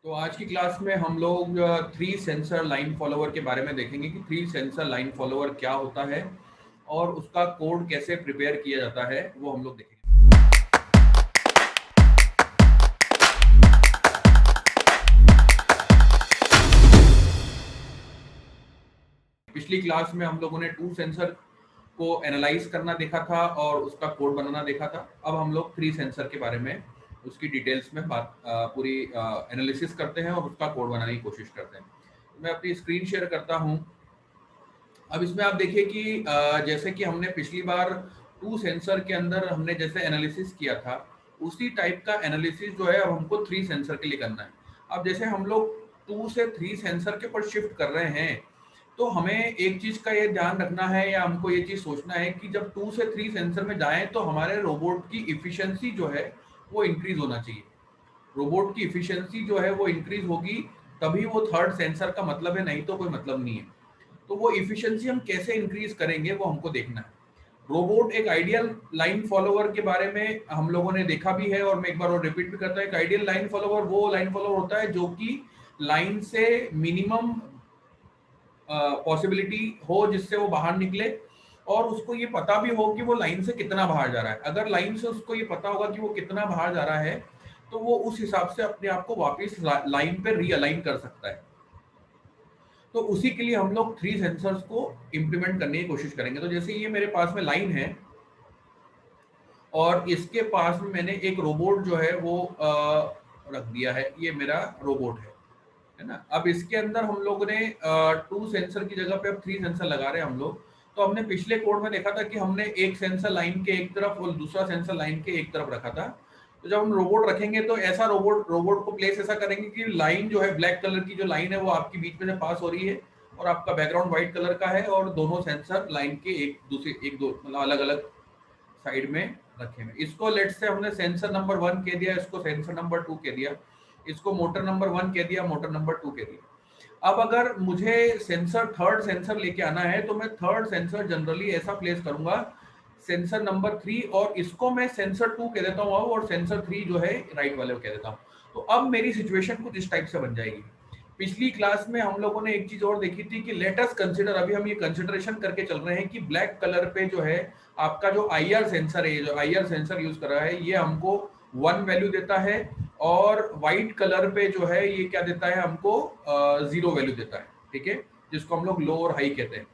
तो आज की क्लास में हम लोग थ्री सेंसर लाइन फॉलोवर के बारे में देखेंगे कि थ्री सेंसर लाइन फॉलोवर क्या होता है और उसका कोड कैसे प्रिपेयर किया जाता है, वो हम लोग देखेंगे। पिछली क्लास में हम लोगों ने टू सेंसर को एनालाइज करना देखा था और उसका कोड बनाना देखा था। अब हम लोग थ्री सेंसर के बारे में उसकी डिटेल्स में बात पूरी एनालिसिस करते हैं और उसका कोड बनाने की कोशिश करते हैं। मैं अपनी स्क्रीन शेयर करता हूं। अब इसमें आप देखिए कि जैसे कि हमने पिछली बार टू सेंसर के अंदर हमने जैसे एनालिसिस किया था, उसी टाइप का एनालिसिस जो है अब हमको थ्री सेंसर के लिए करना है। अब जैसे हम लोग टू से थ्री सेंसर के ऊपर शिफ्ट कर रहे हैं, तो हमें एक चीज का ये ध्यान रखना है या हमको ये चीज सोचना है कि जब टू से थ्री सेंसर में जाएं तो हमारे रोबोट की इफिशियंसी जो है वो इंक्रीज होना चाहिए। रोबोट की इफिशियंसी जो है वो इंक्रीज होगी, तभी वो थर्ड सेंसर का मतलब है, नहीं तो कोई मतलब नहीं है। तो वो इफिशियंसी हम कैसे इंक्रीज करेंगे वो हमको देखना है। रोबोट एक आइडियल लाइन फॉलोवर के बारे में हम लोगों ने देखा भी है और मैं एक बार और रिपीट भी करता हूँ। एक आइडियल लाइन फॉलोवर वो लाइन फॉलोवर होता है जो कि लाइन से मिनिमम पॉसिबिलिटी हो जिससे वो बाहर निकले और उसको ये पता भी हो कि वो लाइन से कितना बाहर जा रहा है। अगर लाइन से उसको ये पता होगा कि वो कितना बाहर जा रहा है, तो वो उस हिसाब से अपने आप को वापस लाइन पे रीअलाइन कर सकता है। तो उसी के लिए हम लोग थ्री सेंसर्स को इंप्लीमेंट करने की कोशिश करेंगे। तो जैसे ये मेरे पास में लाइन है और इसके पास में मैंने एक रोबोट जो है वो रख दिया है। ये मेरा रोबोट है ना। अब इसके अंदर हम लोग ने टू सेंसर की जगह पे अब थ्री सेंसर लगा रहे हैं हम लोग। तो हमने पिछले कोड में देखा था कि हमने एक सेंसर लाइन के एक तरफ और दूसरा सेंसर लाइन के एक तरफ रखा था। तो जब हम रोबोट रखेंगे तो ऐसा रोबोट को प्लेस ऐसा करेंगे कि लाइन जो है ब्लैक कलर की जो लाइन है वो आपकी बीच में से पास हो रही है और आपका बैकग्राउंड व्हाइट कलर का है और दोनों सेंसर लाइन के एक दूसरे एक दो मतलब अलग अलग साइड में रखे हुए। इसको लेट से हमने सेंसर नंबर 1 कह दिया, इसको सेंसर नंबर 2 कह दिया, इसको मोटर नंबर 1 कह दिया, मोटर नंबर 2 कह दिया। अब अगर मुझे सेंसर थर्ड सेंसर लेके आना है तो मैं थर्ड सेंसर जनरली ऐसा प्लेस करूंगा, सेंसर नंबर 3, और इसको मैं सेंसर 2 कह देता हूँ और सेंसर 3 जो है राइट वाले को कह देता हूँ। तो अब मेरी सिचुएशन कुछ इस टाइप से बन जाएगी। पिछली क्लास में हम लोगों ने एक चीज और देखी थी कि लेट अस कंसीडर, अभी हम ये कंसिडरेशन करके चल रहे हैं कि ब्लैक कलर पे जो है आपका जो आईआर सेंसर है, जो आईआर सेंसर यूज कर रहा है, ये हमको 1 वैल्यू देता है और व्हाइट कलर पे जो है ये क्या देता है हमको 0 वैल्यू देता है। ठीक है, जिसको हम लोग लो और हाई कहते हैं,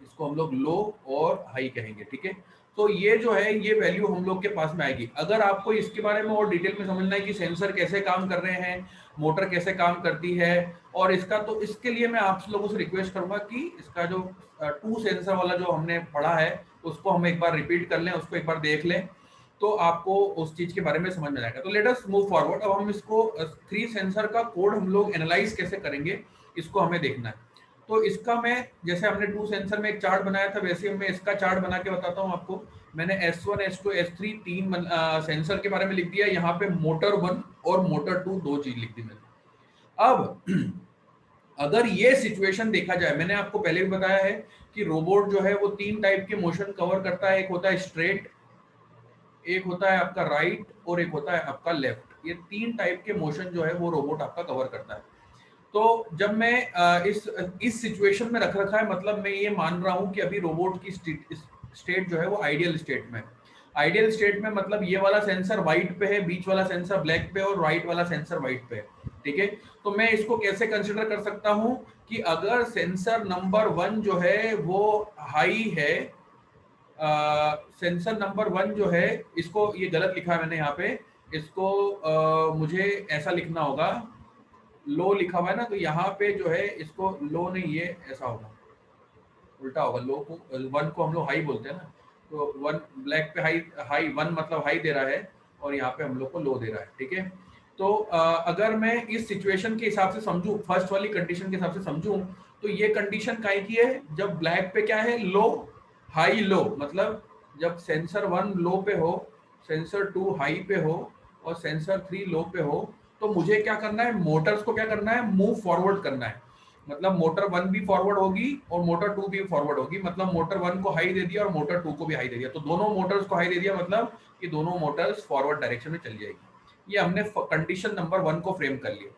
इसको हम लोग लो और हाई कहेंगे। ठीक है, तो ये जो है ये वैल्यू हम लोग के पास में आएगी। अगर आपको इसके बारे में और डिटेल में समझना है कि सेंसर कैसे काम कर रहे हैं, मोटर कैसे काम करती है और इसका, तो इसके लिए मैं आप लोगों से रिक्वेस्ट करूंगा कि इसका जो टू सेंसर वाला जो हमने पढ़ा है उसको हम एक बार रिपीट कर लें, उसको एक बार देख लें, तो आपको उस चीज के बारे में समझ में आएगा। तो लेट अस मूव फॉरवर्ड। अब हम इसको थ्री सेंसर का कोड हम लोग एनालाइज कैसे करेंगे, इसको हमें देखना है। तो इसका मैं, जैसे हमने टू सेंसर में एक चार्ट बनाया था, वैसे ही मैं इसका चार्ट बना के बताता हूँ आपको। मैंने S1, S2, S3 तीन सेंसर के बारे में लिख दिया। यहाँ पे मोटर 1 और मोटर 2 दो चीज लिख दी मैंने। अब अगर ये सिचुएशन देखा जाए, मैंने आपको पहले भी बताया है कि रोबोट जो है वो तीन टाइप के मोशन कवर करता है। एक होता है स्ट्रेट, एक होता है आपका राइट और एक होता है आपका लेफ्ट। ये तीन टाइप के मोशन जो है वो रोबोट आपका कवर करता है। तो जब मैं इस सिचुएशन में रख रखा है, मतलब मैं ये मान रहा हूं कि अभी रोबोट की स्टेट जो है वो आइडियल स्टेट में। आइडियल स्टेट में मतलब ये वाला सेंसर व्हाइट पे है, बीच वाला सेंसर ब्लैक पे और राइट वाला सेंसर व्हाइट पे है। ठीक है, तो मैं इसको कैसे कंसिडर कर सकता हूं कि अगर सेंसर नंबर 1 जो है वो हाई है, सेंसर नंबर 1 जो है, इसको ये गलत लिखा है मैंने यहाँ पे, इसको मुझे ऐसा लिखना होगा, लो लिखा हुआ है ना, तो यहाँ पे जो है इसको लो नहीं, ये ऐसा होगा, उल्टा होगा। लो को 1 को हम लोग हाई बोलते हैं ना, तो 1 ब्लैक पे हाई, हाई 1 मतलब हाई दे रहा है और यहाँ पे हम लोग को लो दे रहा है। ठीक है, तो अगर मैं इस सिचुएशन के हिसाब से समझूं, फर्स्ट वाली कंडीशन के हिसाब से समझूं, तो ये कंडीशन काय की है, जब ब्लैक पे क्या है, लो हाई लो, मतलब जब सेंसर 1 लो पे हो, सेंसर 2 हाई पे हो और सेंसर 3 लो पे हो, तो मुझे क्या करना है, मोटर्स को क्या करना है, मूव फॉरवर्ड करना है। मतलब मोटर 1 भी फॉरवर्ड होगी और मोटर 2 भी फॉरवर्ड होगी। मतलब मोटर 1 को हाई दे दिया और मोटर 2 को भी हाई दे दिया, तो दोनों मोटर्स को हाई दे दिया, मतलब कि दोनों मोटर्स फॉरवर्ड डायरेक्शन में चली जाएगी। ये हमने कंडीशन नंबर 1 को फ्रेम कर लिया।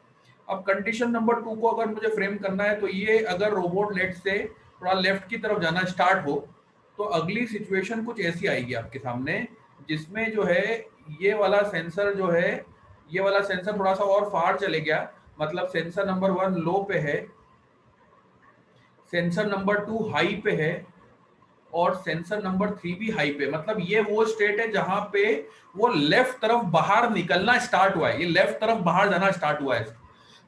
अब कंडीशन नंबर 2 को अगर मुझे फ्रेम करना है तो ये अगर रोबोट लेट से थोड़ा लेफ्ट की तरफ जाना स्टार्ट हो तो अगली सिचुएशन कुछ ऐसी आएगी आपके सामने, जिसमें जो है ये वाला सेंसर जो है, ये वाला सेंसर थोड़ा सा और फार चले गया, मतलब सेंसर नंबर 1 लो पे है, सेंसर नंबर 2 हाई पे है और सेंसर नंबर 3 भी हाई पे। मतलब ये वो स्टेट है जहां पे वो लेफ्ट तरफ बाहर निकलना स्टार्ट हुआ है, ये लेफ्ट तरफ बाहर जाना स्टार्ट हुआ है,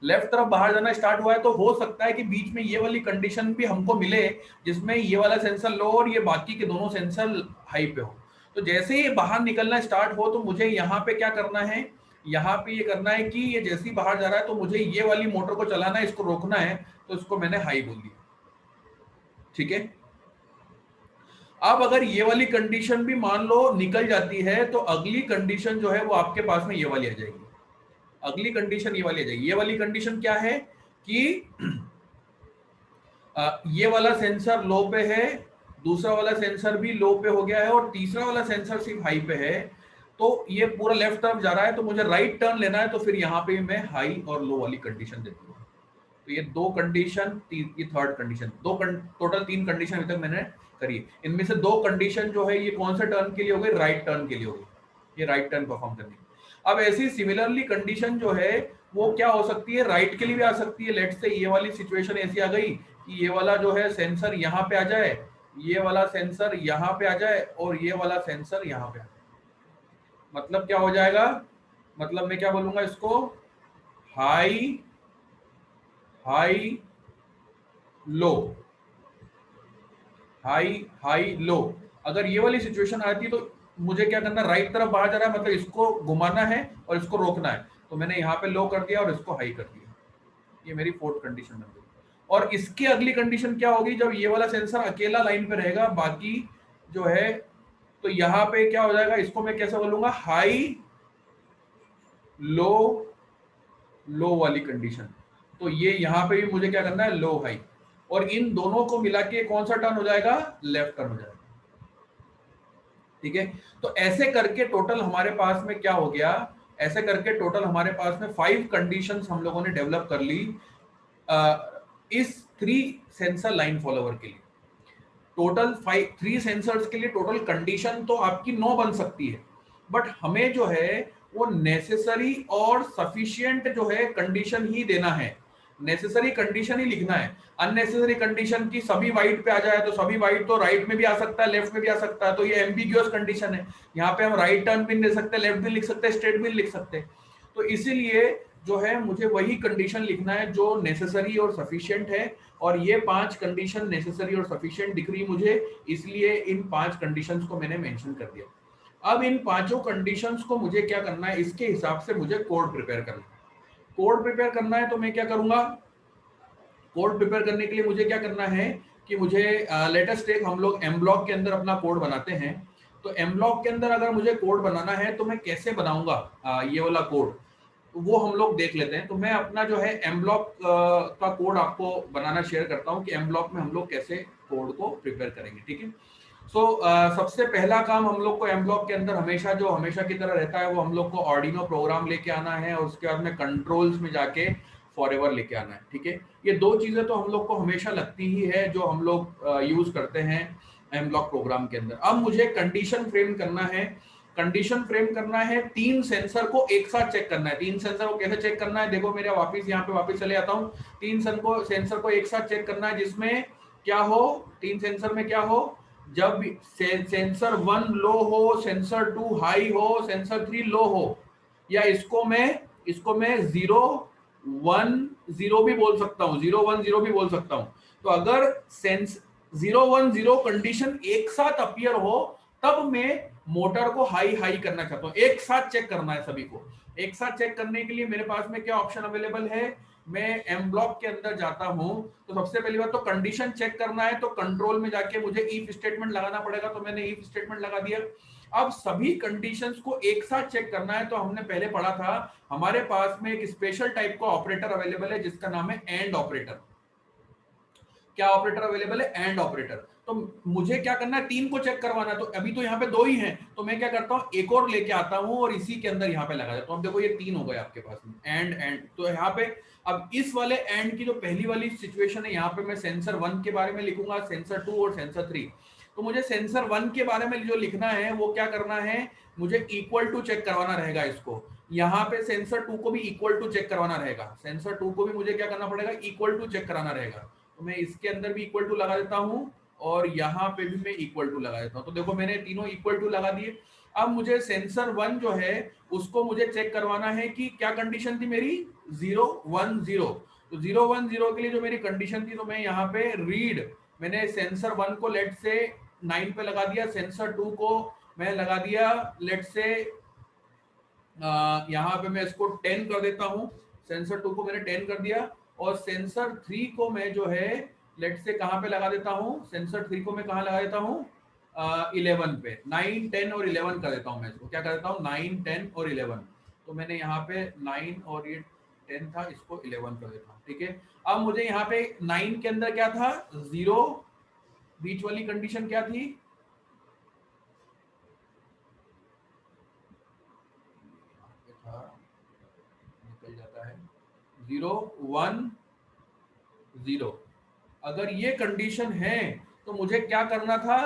लेफ्ट तरफ बाहर जाना स्टार्ट हुआ है। तो हो सकता है कि बीच में ये वाली कंडीशन भी हमको मिले जिसमें ये वाला सेंसर लो और ये बाकी के दोनों सेंसर हाई पे हो। तो जैसे ही बाहर निकलना स्टार्ट हो तो मुझे यहाँ पे क्या करना है, यहाँ पे ये करना है कि ये जैसे ही बाहर जा रहा है तो मुझे ये वाली मोटर को चलाना है, इसको रोकना है, तो इसको मैंने हाई बोल दिया। ठीक है, अब अगर ये वाली कंडीशन भी मान लो निकल जाती है तो अगली कंडीशन जो है वो आपके पास में ये वाली आ जाएगी, अगली कंडीशन ये वाली आ जाएगी। ये वाली कंडीशन क्या है कि ये वाला सेंसर लो पे है, दूसरा वाला सेंसर भी लो पे हो गया है और तीसरा वाला सेंसर सिर्फ हाई पे है, तो ये पूरा लेफ्ट तरफ जा रहा है, तो मुझे राइट टर्न लेना है, तो फिर यहाँ पे मैं हाई और लो वाली कंडीशन देती हूँ। तो ये दो कंडीशन, ये थर्ड कंडीशन, टोटल 3 कंडीशन अभी तक मैंने करी। इनमें से 2 कंडीशन जो है ये कौन से टर्न के लिए हो गई, राइट टर्न के लिए हो गई, ये राइट टर्न परफॉर्म करनी। अब ऐसी सिमिलरली कंडीशन जो है वो क्या हो सकती है, राइट के लिए भी आ सकती है। लेट्स से ये वाली सिचुएशन ऐसी आ गई कि ये वाला जो है सेंसर यहाँ पे आ जाए, ये वाला सेंसर यहाँ पे आ जाए और ये वाला सेंसर यहाँ पे आ जाए। मतलब क्या हो जाएगा, मतलब मैं क्या बोलूंगा इसको, high high low, high high low. अगर ये वाली सिचुएशन आती तो मुझे क्या करना, राइट तरफ बाहर जा रहा है, मतलब इसको घुमाना है और इसको रोकना है, तो मैंने यहाँ पे लो कर दिया और इसको हाई कर दिया। ये मेरी फोर्थ कंडीशन बन गई। और इसकी अगली कंडीशन क्या होगी, जब ये वाला सेंसर अकेला लाइन पे रहेगा, बाकी जो है, तो यहाँ पे क्या हो जाएगा, इसको मैं कैसे बोलूंगा, हाई लो लो वाली कंडीशन। तो ये यहाँ पे भी मुझे क्या करना है, लो हाई, और इन दोनों को मिला के कौन सा टर्न हो जाएगा, लेफ्ट टर्न हो जाएगा। ठीक है, तो ऐसे करके टोटल हमारे पास में क्या हो गया, ऐसे करके टोटल हमारे पास में 5 कंडीशंस हम लोगों ने डेवलप कर ली इस 3 सेंसर लाइन फॉलोवर के लिए। टोटल 3 सेंसर्स के लिए टोटल कंडीशन तो आपकी 9 बन सकती है, बट हमें जो है वो नेसेसरी और सफिशिएंट जो है कंडीशन ही देना है, नेसेसरी कंडीशन ही लिखना है। अननेसेसरी कंडीशन की सभी वाइट पे आ जाए तो सभी वाइट तो राइट में भी आ सकता है, लेफ्ट में भी आ सकता है, तो ये एम्बिग्यूअस कंडीशन है। यहाँ पे हम राइट टर्न भी दे सकते हैं, लेफ्ट भी लिख सकते हैं, स्ट्रेट भी लिख सकते हैं। तो इसीलिए जो है मुझे वही कंडीशन लिखना है जो नेसेसरी और सफिशिएंट है, और ये 5 कंडीशन नेसेसरी और सफिशिएंट दिख रही मुझे, इसलिए इन 5 कंडीशंस को मैंने मेंशन कर दिया। अब इन 5 कंडीशंस को मुझे क्या करना है, इसके हिसाब से मुझे कोड प्रिपेयर करना है। कोड प्रिपेयर करना है तो मैं क्या करूंगा, कोड प्रिपेयर करने के लिए मुझे क्या करना है कि मुझे लेटेस्ट एक हम लोग एम ब्लॉक के अंदर अपना कोड बनाते हैं। तो एम ब्लॉक के अंदर अगर मुझे कोड बनाना है तो मैं कैसे बनाऊंगा ये वाला कोड, तो वो हम लोग देख लेते हैं। तो मैं अपना जो है एम ब्लॉक का कोड आपको बनाना शेयर करता हूँ कि एम ब्लॉक में हम लोग कैसे कोड को प्रिपेयर करेंगे। ठीक है, सो सबसे पहला काम हम लोग को एम ब्लॉक के अंदर हमेशा जो हमेशा की तरह रहता है वो हम लोग को आर्डिनो प्रोग्राम लेके आना है और उसके बाद में कंट्रोल्स में जाके फॉरएवर लेके आना है। ठीक है, ये 2 चीजें तो हम लोग को हमेशा लगती ही है जो हम लोग यूज करते हैं एम ब्लॉक प्रोग्राम के अंदर। अब मुझे कंडीशन फ्रेम करना है, कंडीशन फ्रेम करना है, 3 सेंसर को एक साथ चेक करना है। 3 सेंसर को कैसे चेक करना है, देखो मेरा वापस यहाँ पे वापस चले आता हूँ। 3 सेंसर को एक साथ चेक करना है जिसमें क्या हो, 3 सेंसर में क्या हो, जब सेंसर 1 लो हो, सेंसर 2 हाई हो, सेंसर 3 लो हो, या इसको मैं 0 1 0 भी बोल सकता हूँ, 0 1 0 भी बोल सकता हूँ। तो अगर 0 1 0 कंडीशन एक साथ अपीयर हो तब मैं मोटर को हाई हाई करना चाहता हूँ। एक साथ चेक करना है सभी को। एक साथ चेक करने के लिए मेरे पास में क्या ऑप्शन अवेलेबल है, मैं एम ब्लॉक के अंदर जाता हूं। तो सबसे पहली बात तो कंडीशन चेक करना है, तो कंट्रोल में जाके मुझे इफ स्टेटमेंट लगाना पड़ेगा, तो मैंने इफ स्टेटमेंट लगा दिया। अब सभी कंडीशंस को एक साथ चेक करना है, तो हमने पहले पढ़ा था हमारे पास में एक स्पेशल टाइप का ऑपरेटर अवेलेबल है जिसका नाम है एंड ऑपरेटर। क्या ऑपरेटर अवेलेबल है, एंड ऑपरेटर। तो मुझे क्या करना है, 3 को चेक करवाना है, तो अभी तो यहाँ पे 2 ही हैं, तो मैं क्या करता हूँ एक और लेके आता हूँ और इसी के अंदर यहाँ पे लगा देता हूँ। अब देखो ये 3 हो गए आपके पास में, एंड तो यहाँ पे अब इस वाले एंड की जो पहली वाली सिचुएशन है, यहाँ पे मैं सेंसर 1 के बारे में लिखूंगा, सेंसर 2 और सेंसर 3। तो मुझे सेंसर 1 के बारे में जो लिखना है वो क्या करना है, मुझे इक्वल टू चेक करवाना रहेगा इसको। यहाँ पे सेंसर 2 को भी इक्वल टू चेक करवाना रहेगा, सेंसर 2 को भी मुझे क्या करना पड़ेगा, इक्वल टू चेक कराना रहेगा। तो मैं इसके अंदर भी इक्वल टू लगा देता हूँ और यहाँ पे भी मैं इक्वल टू लगा देता हूँ। तो देखो मैंने तीनों इक्वल टू लगा दिए। अब मुझे सेंसर 1 जो है उसको मुझे चेक करवाना है कि क्या कंडीशन थी मेरी, 010। तो 010 के लिए जो मेरी कंडीशन थी, तो मैं यहाँ पे रीड, मैंने सेंसर 1 को लेट से 9 पे लगा दिया, सेंसर 2 को मैं लगा दिया लेट से यहाँ पे मैं इसको 10 कर देता हूँ, सेंसर 2 को मैंने 10 कर दिया, और सेंसर 3 को मैं जो है लेट से कहाँ पे लगा देता हूँ, सेंसर 3 को मैं कहाँ लगा देता हूँ, 11 पे, 9 10 और 11 कर देता हूँ। मैं इसको क्या कर देता हूँ, 9 10 और 11। तो मैंने यहाँ पे 9 और ये 10 था, इसको 11 कर देता हूँ, ठीक है। अब मुझे यहाँ पे 9 के अंदर क्या था, 0, बीच वाली कंडीशन क्या थी, निकल जाता है, 0 1 0। अगर ये कंडीशन है तो मुझे क्या करना था,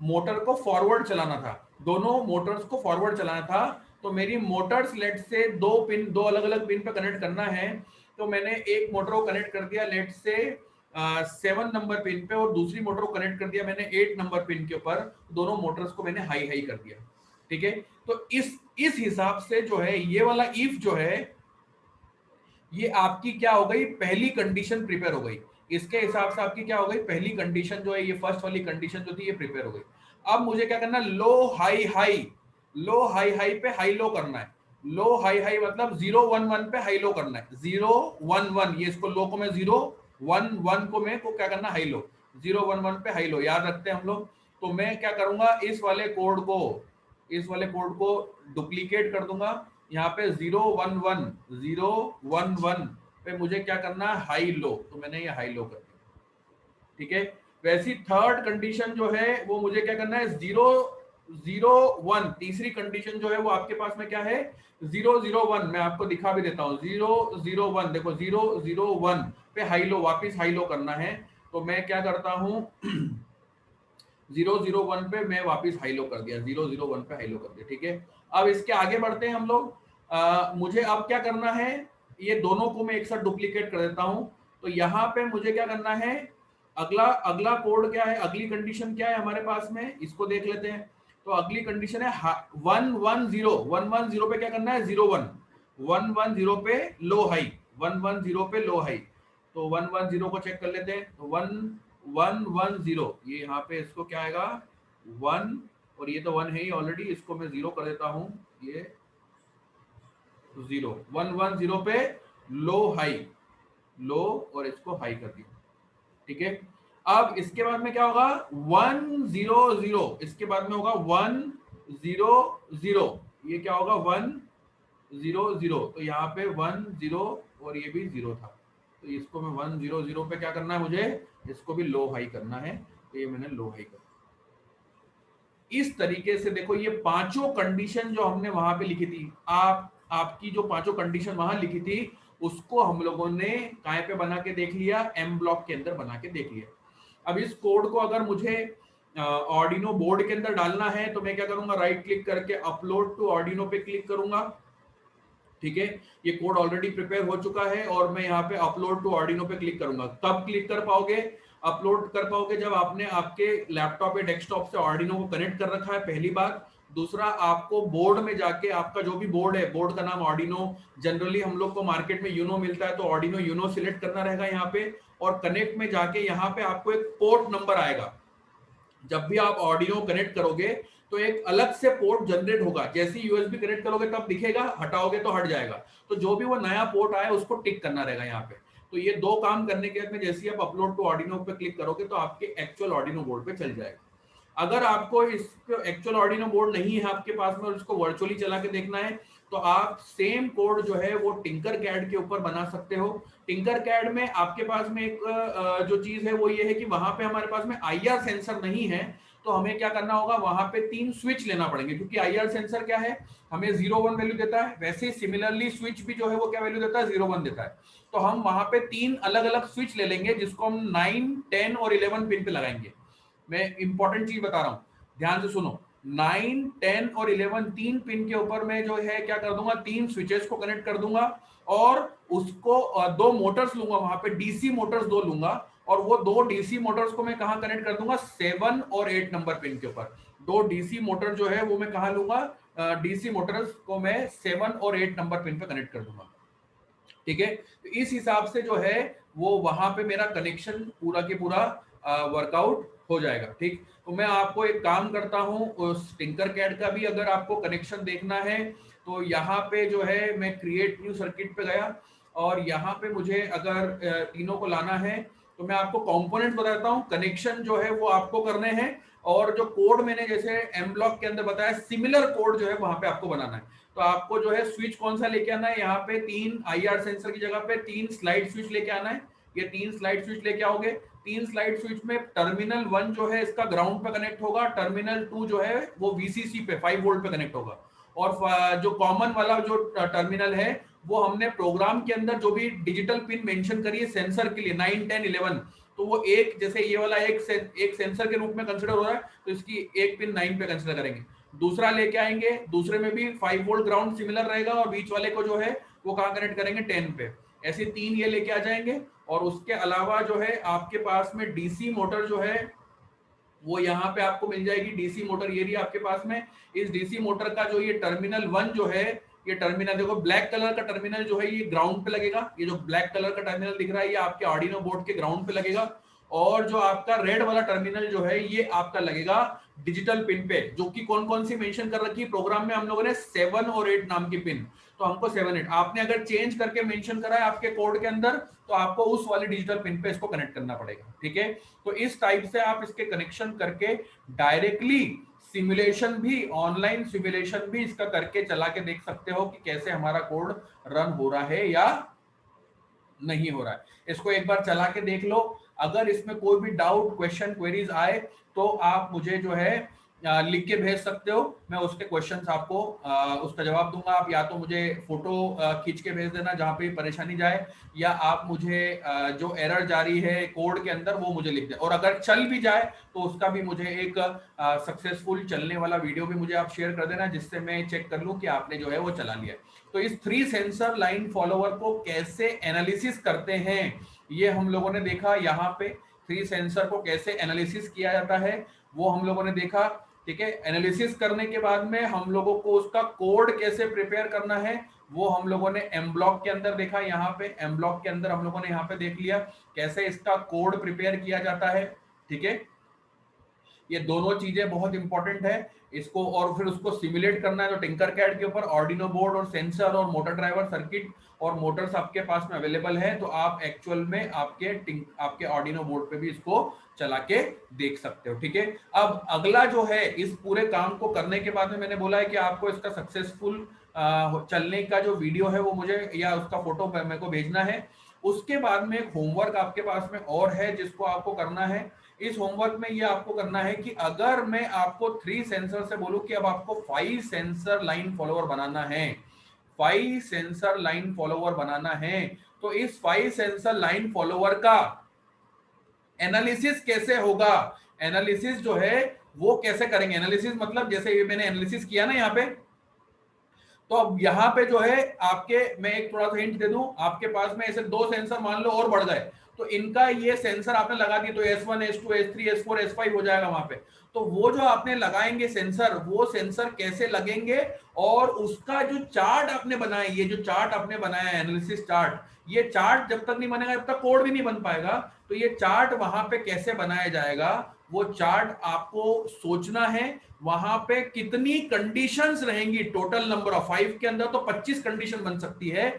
मोटर को फॉरवर्ड चलाना था, दोनों मोटर्स को फॉरवर्ड चलाना था। तो मेरी मोटर्स लेट से दो अलग अलग पिन पे कनेक्ट करना है। तो मैंने एक मोटर को कनेक्ट कर दिया लेट से 7 नंबर पिन पे, और दूसरी मोटर को कनेक्ट कर दिया मैंने 8 नंबर पिन के ऊपर। दोनों मोटर्स को मैंने हाई हाई कर दिया, ठीक है। तो इस हिसाब से जो है ये वाला इफ जो है ये आपकी क्या हो गई, पहली कंडीशन प्रिपेयर हो गई। इसके हिसाब से आपकी क्या हो गई, पहली कंडीशन जो है, ये फर्स्ट वाली कंडीशन जो थी ये प्रिपेयर हो गई। अब मुझे क्या करना है, लो हाई हाई, लो हाई हाई पे हाई लो करना है। लो हाई हाई मतलब 0 1 1 पे हाई लो करना है, 0 1 1, ये इसको लो को मैं 0 1 1 को मैं को क्या करना, हाई लो, 0 1 1 पे हाई लो, याद रखते हैं हम लोग। तो मैं क्या करूंगा, इस वाले कोड को डुप्लीकेट कर दूंगा, यहाँ पे 0 1 1 पे मुझे क्या करना है, हाई लो, तो मैंने ये हाई लो कर दिया, ठीक है। वैसी थर्ड कंडीशन जो है वो मुझे क्या करना है, 0 0 1, तीसरी कंडीशन जो है वो आपके पास में क्या है, 0 0 1। मैं आपको दिखा भी देता हूँ, 0 0 1, देखो 0 0 1 पे हाई लो, वापिस हाई लो करना है। तो मैं क्या करता हूँ 0 0 1 पे मैं वापिस हाई लो कर दिया, 0 0 1 पे हाई लो कर दिया, ठीक है। अब इसके आगे बढ़ते हैं हम लोग। मुझे अब क्या करना है, ये दोनों को मैं एक साथ डुप्लीकेट कर देता हूं। तो यहाँ पे मुझे क्या करना है, अगला अगला कोड क्या है, अगली कंडीशन क्या है हमारे पास में, इसको देख लेते हैं। तो अगली कंडीशन है 1 1 0 पे क्या करना है, 0 1 पे लो हाई, 1 1 0 पे लो हाई। तो 1 1 0 को चेक कर लेते हैं। तो 1 1 1 0, ये यहाँ पे इसको क्या आएगा 1, और ये तो 1 है ही ऑलरेडी, इसको मैं 0 कर देता हूँ, ये 0 1 1 0 पे लो हाई, लो और इसको हाई कर दिया, ठीक है। अब इसके बाद में क्या होगा, 1 0 0, इसके बाद में होगा 1 0 0, ये क्या होगा 1 0 0। तो यहाँ पे 1 0 और ये भी 0 था, तो इसको मैं 1 0 0 पे क्या करना है, मुझे इसको भी लो हाई करना है। तो ये मैंने लो हाई कर, इस तरीके से देखो ये पांचों कंडीशन जो हमने वहां पे लिखी थी, आपकी जो पांचों कंडीशन वहां लिखी थी उसको हम लोगों ने कहाँ पे बना के देख लिया, एम ब्लॉक के अंदर बना के देख लिया। अब इस कोड को अगर मुझे ऑर्डिनो बोर्ड के अंदर डालना है तो मैं क्या करूंगा, राइट क्लिक करके अपलोड टू ऑर्डिनो पे क्लिक करूंगा, ठीक है। ये कोड ऑलरेडी प्रिपेयर हो चुका है और मैं यहाँ पे अपलोड टू ऑर्डिनो पे क्लिक करूंगा। कब क्लिक कर पाओगे, अपलोड कर पाओगे जब आपने आपके लैपटॉप या डेस्कटॉप से ऑर्डिनो को कनेक्ट कर रखा है, पहली बात। दूसरा, आपको बोर्ड में जाके आपका जो भी बोर्ड है, बोर्ड का नाम ऑर्डिनो, जनरली हम लोग को मार्केट में यूनो मिलता है, तो ऑर्डिनो यूनो सिलेक्ट करना रहेगा यहाँ पे, और कनेक्ट में जाके यहाँ पे आपको एक पोर्ट नंबर आएगा। जब भी आप ऑडियो कनेक्ट करोगे तो एक अलग से पोर्ट जनरेट होगा, जैसे यूएसबी कनेक्ट करोगे तब दिखेगा, हटाओगे तो हट जाएगा। तो जो भी वो नया पोर्ट आया उसको टिक करना रहेगा यहाँ पे। तो ये दो काम करने के बाद में जैसे ही आप अपलोड टू ऑर्डिनो पे क्लिक करोगे तो आपके एक्चुअल ऑर्डिनो बोर्ड पे चल जाएगा। अगर आपको इस एक्चुअल ऑर्डिनो बोर्ड नहीं है आपके पास में और इसको वर्चुअली चला के देखना है तो आप सेम कोड जो है वो टिंकरकैड के ऊपर बना सकते हो। टिंकरकैड में आपके पास में एक जो चीज है वो ये है कि वहां पे हमारे पास में आईआर सेंसर नहीं है, तो हमें क्या करना होगा, वहां पे 3 स्विच लेना पड़ेंगे, क्योंकि आईआर सेंसर क्या है, हमें 0 1 वैल्यू देता है, वैसे ही सिमिलरली स्विच भी जो है वो क्या वैल्यू देता है, 0 1 देता है। तो हम वहां पे 3 अलग अलग स्विच ले लेंगे, जिसको हम 9 10 और 11 पिन पे लगाएंगे। मैं इंपॉर्टेंट चीज बता रहा हूं, ध्यान से सुनो। 9 10 और 11 तीन पिन के ऊपर मैं जो है क्या कर दूंगा, 3 स्विचेस को कनेक्ट कर दूंगा, और उसको 2 मोटर्स लूंगा, वहां पे डीसी मोटर्स 2 लूंगा, और वो 2 डीसी मोटर्स को मैं कहां कनेक्ट कर दूंगा, 7 और 8 नंबर पिन के ऊपर। 2 डीसी मोटर जो है वो मैं कहां लूंगा, डीसी मोटर्स को मैं 7 और 8 नंबर पिन पे कनेक्ट कर दूंगा। ठीक है, तो इस हिसाब से जो है वो वहां पे मेरा कनेक्शन पूरा के पूरा वर्कआउट हो जाएगा। ठीक, तो मैं आपको एक काम करता हूं, उस टिंकरकैड का भी अगर आपको कनेक्शन देखना है तो यहाँ पे जो है मैं क्रिएट न्यू सर्किट पे गया, और यहाँ पे मुझे अगर तीनों को लाना है तो मैं आपको कंपोनेंट्स बताता हूँ, कनेक्शन जो है वो आपको करने हैं, और जो कोड मैंने जैसे एम ब्लॉक के अंदर बताया सिमिलर कोड जो है वहां पे आपको बनाना है। तो आपको जो है स्विच कौन सा लेके आना है, यहाँ पे 3 आईआर सेंसर की जगह पे 3 स्लाइड स्विच लेके आना है। ये 3 स्लाइड स्विच लेके आओगे। 3 स्लाइड स्विच में टर्मिनल 1 जो है इसका ग्राउंड पे कनेक्ट होगा, टर्मिनल 2 जो है वो वीसीसी पे 5 वोल्ट पे कनेक्ट होगा, और जो कॉमन वाला जो टर्मिनल है वो हमने प्रोग्राम के अंदर जो भी डिजिटल पिन मेंशन करी है सेंसर के लिए 9 10 11, तो वो एक जैसे ये वाला एक सेंसर के रूप में कंसिडर हो रहा है, तो इसकी एक पिन 9 पे कंसिडर करेंगे। दूसरा लेके आएंगे, दूसरे में भी 5 वोल्ट ग्राउंड सिमिलर रहेगा, और बीच वाले को जो है वो कहां कनेक्ट करेंगे, 10 पे। ऐसे 3 ये लेके आ जाएंगे, और उसके अलावा जो है आपके पास में डीसी मोटर जो है वो यहाँ पे आपको मिल जाएगी। डीसी मोटर ये रही आपके पास में। इस डीसी मोटर का जो ये टर्मिनल 1 जो है, ये टर्मिनल देखो ब्लैक कलर का टर्मिनल जो है ये ग्राउंड पे लगेगा, ये जो ब्लैक कलर का टर्मिनल दिख रहा है ये आपके आर्डिनो बोर्ड के ग्राउंड पे लगेगा, और जो आपका रेड वाला टर्मिनल जो है ये आपका लगेगा डिजिटल पिन पे, जो कि कौन कौन सी मेंशन कर रखी है प्रोग्राम में हम लोगों ने, 7 और 8 नाम की पिन। तो हमको 7 8 आपने अगर चेंज करके मेंशन करा है आपके कोड के अंदर, तो आपको उस वाली डिजिटल पिन पे इसको कनेक्ट करना पड़ेगा। ठीक है, तो इस टाइप से आप इसके कनेक्शन करके डायरेक्टली सिमुलेशन भी, ऑनलाइन सिमुलेशन भी इसका करके चला के देख सकते हो कि कैसे हमारा कोड रन हो रहा है या नहीं हो रहा है। इसको एक बार चला के देख लो, अगर इसमें कोई भी डाउट क्वेश्चन क्वेरीज आए तो आप मुझे जो है लिख के भेज सकते हो, मैं उसके क्वेश्चंस आपको उसका जवाब दूंगा। आप या तो मुझे फोटो खींच के भेज देना जहां पे परेशानी जाए, या आप मुझे जो एरर जारी है कोड के अंदर वो मुझे लिख दे, और अगर चल भी जाए तो उसका भी मुझे एक सक्सेसफुल चलने वाला वीडियो भी मुझे आप शेयर कर देना, जिससे मैं चेक कर लूं कि आपने जो है वो चला लिया। तो इस 3 सेंसर लाइन फॉलोवर को कैसे एनालिसिस करते हैं ये हम लोगों ने देखा। यहाँ पे 3 सेंसर को कैसे एनालिसिस किया जाता है वो हम लोगों ने देखा। ठीक है, एनालिसिस करने के बाद में हम लोगों को उसका कोड कैसे प्रिपेयर करना है वो हम लोगों ने एम ब्लॉक के अंदर देखा। यहाँ पे एम ब्लॉक के अंदर हम लोगों ने यहाँ पे देख लिया कैसे इसका कोड प्रिपेयर किया जाता है। ठीक है, ये दोनों चीजें बहुत इंपॉर्टेंट है इसको, और फिर उसको सिमुलेट करना है तो टिंकरकैड के ऊपर आर्डिनो बोर्ड और सेंसर और मोटर ड्राइवर सर्किट और मोटर्स आपके पास में अवेलेबल है, तो आप एक्चुअल में आपके आर्डिनो बोर्ड पे भी इसको चला के देख सकते हो। ठीक है, अब अगला जो है इस पूरे काम को करने के बाद में मैंने बोला है कि आपको इसका सक्सेसफुल चलने का जो वीडियो है वो मुझे या उसका फोटो मेरे को भेजना है। उसके बाद में एक होमवर्क आपके पास में और है जिसको आपको करना है। इस होमवर्क में ये आपको करना है कि अगर मैं आपको 3 सेंसर से बोलूं कि अब आपको 5 सेंसर लाइन फॉलोवर बनाना है, 5 सेंसर लाइन फॉलोवर बनाना है, तो इस 5 सेंसर लाइन फॉलोवर का एनालिसिस कैसे होगा, एनालिसिस जो है वो कैसे करेंगे। एनालिसिस मतलब जैसे ये मैंने एनालिसिस किया ना यहाँ पे, तो अब यहाँ पे जो है आपके, मैं एक थोड़ा सा हिंट दे दूं, आपके पास में ऐसे 2 सेंसर मान लो और बढ़ गए, तो इनका ये सेंसर आपने लगा दिए तो S1 S2 S3 S4 S5 हो जाएगा वहां पे। तो वो जो आपने लगाएंगे सेंसर, वो सेंसर कैसे लगेंगे और उसका जो चार्ट आपने बनाया, ये जो चार्ट आपने बनाया एनालिसिस चार्ट, ये चार्ट जब तक नहीं बनेगा जब तक कोड भी नहीं बन पाएगा। तो ये चार्ट वहां पे कैसे बनाया जाएगा, वो चार्ट आपको सोचना है। वहां पे कितनी कंडीशंस रहेंगी, टोटल नंबर ऑफ 5 के अंदर तो 25 कंडीशन बन सकती है,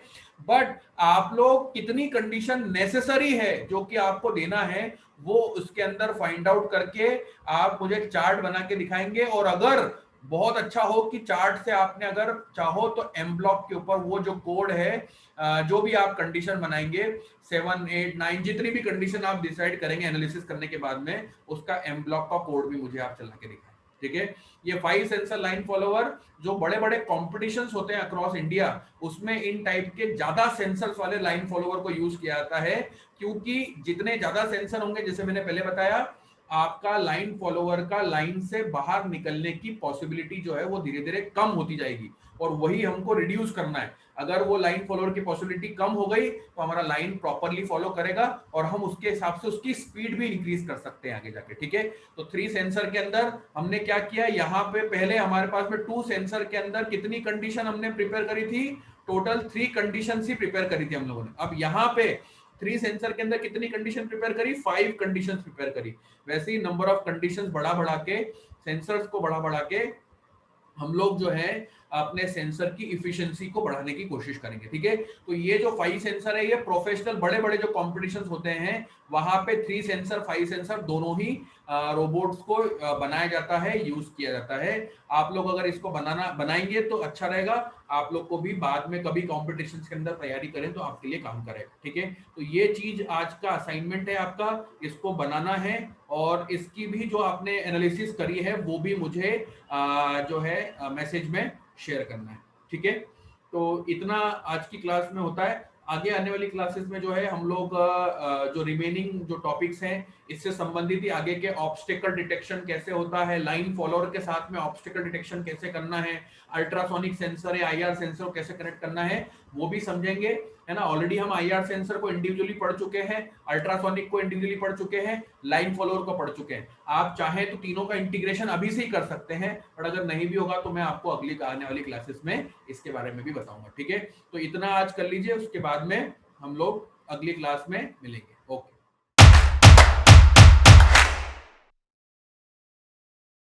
बट आप लोग कितनी कंडीशन नेसेसरी है जो कि आपको देना है वो उसके अंदर फाइंड आउट करके आप मुझे चार्ट बना के दिखाएंगे। और अगर बहुत अच्छा हो कि चार्ट से आपने अगर चाहो तो एम ब्लॉक के ऊपर वो जो कोड है, जो भी आप कंडीशन बनाएंगे 7, 8, 9 जितनी भी कंडीशन आप डिसाइड करेंगे एनालिसिस करने के बाद में, उसका एम ब्लॉक का कोड भी मुझे आप चला के दिखाएं। ठीक है, ये 5 सेंसर लाइन फॉलोवर जो बड़े बड़े कॉम्पिटिशंस होते हैं अक्रॉस इंडिया, उसमें इन टाइप के ज्यादा सेंसर्स वाले लाइन फॉलोवर को यूज किया जाता है, क्योंकि जितने ज्यादा सेंसर होंगे, जैसे मैंने पहले बताया, आपका लाइन फॉलोवर का लाइन से बाहर निकलने की पॉसिबिलिटी जो है वो धीरे धीरे कम होती जाएगी, और वही हमको रिड्यूस करना है। अगर वो लाइन फॉलोअर की पॉसिबिलिटी कम हो गई तो हमारा लाइन प्रॉपरली फॉलो करेगा, और हम उसके हिसाब से उसकी स्पीड भी इंक्रीज कर सकते हैं आगे जाके। ठीक है, तो 3 सेंसर के अंदर हमने क्या किया, यहाँ पे पहले हमारे पास में 2 सेंसर के अंदर कितनी कंडीशन हमने प्रिपेयर करी थी, टोटल 3 कंडीशन ही प्रिपेयर करी थी हम लोगों ने। अब यहाँ पे 3 सेंसर के अंदर कितनी कंडीशन प्रिपेयर करी, 5 कंडीशन प्रिपेयर करी। वैसे ही नंबर ऑफ कंडीशन बढ़ा बढ़ा के, सेंसर्स को बढ़ा बढ़ा के हम लोग जो है अपने सेंसर की इफिशिएंसी को बढ़ाने की कोशिश करेंगे। ठीक है, तो ये जो 5 सेंसर है, ये प्रोफेशनल बड़े बड़े जो कॉम्पिटिशंस होते हैं वहां पे 3 सेंसर 5 सेंसर दोनों ही रोबोट्स को बनाया जाता है, यूज किया जाता है। आप लोग अगर इसको बनाएंगे तो अच्छा रहेगा, आप लोग को भी बाद में कभी कॉम्पिटिशंस के अंदर तैयारी करें तो आपके लिए काम करेगा। ठीक है, तो ये चीज आज का असाइनमेंट है आपका, इसको बनाना है, और इसकी भी जो आपने एनालिसिस करी है वो भी मुझे जो है मैसेज में शेयर करना है। ठीक है, तो इतना आज की क्लास में होता है। आगे आने वाली क्लासेस में जो है हम लोग जो रिमेनिंग जो टॉपिक्स हैं इससे संबंधित ही आगे के ऑब्स्टेकल डिटेक्शन कैसे होता है, लाइन फॉलोअर के साथ में ऑब्स्टेकल डिटेक्शन कैसे करना है, अल्ट्रासोनिक सेंसर या आईआर सेंसर को कैसे कनेक्ट करना है, वो भी समझेंगे, है ना। ऑलरेडी हम आईआर सेंसर को इंडिविजुअली पढ़ चुके हैं, अल्ट्रासोनिक को इंडिविजुअली पढ़ चुके हैं, लाइन फॉलोअर को पढ़ चुके हैं। आप चाहें तो तीनों का इंटीग्रेशन अभी से ही कर सकते हैं, बट अगर नहीं भी होगा तो मैं आपको अगली आने वाली क्लासेस में इसके बारे में भी बताऊंगा। ठीक है, तो इतना आज कर लीजिए, उसके बाद में हम लोग अगली क्लास में मिलेंगे।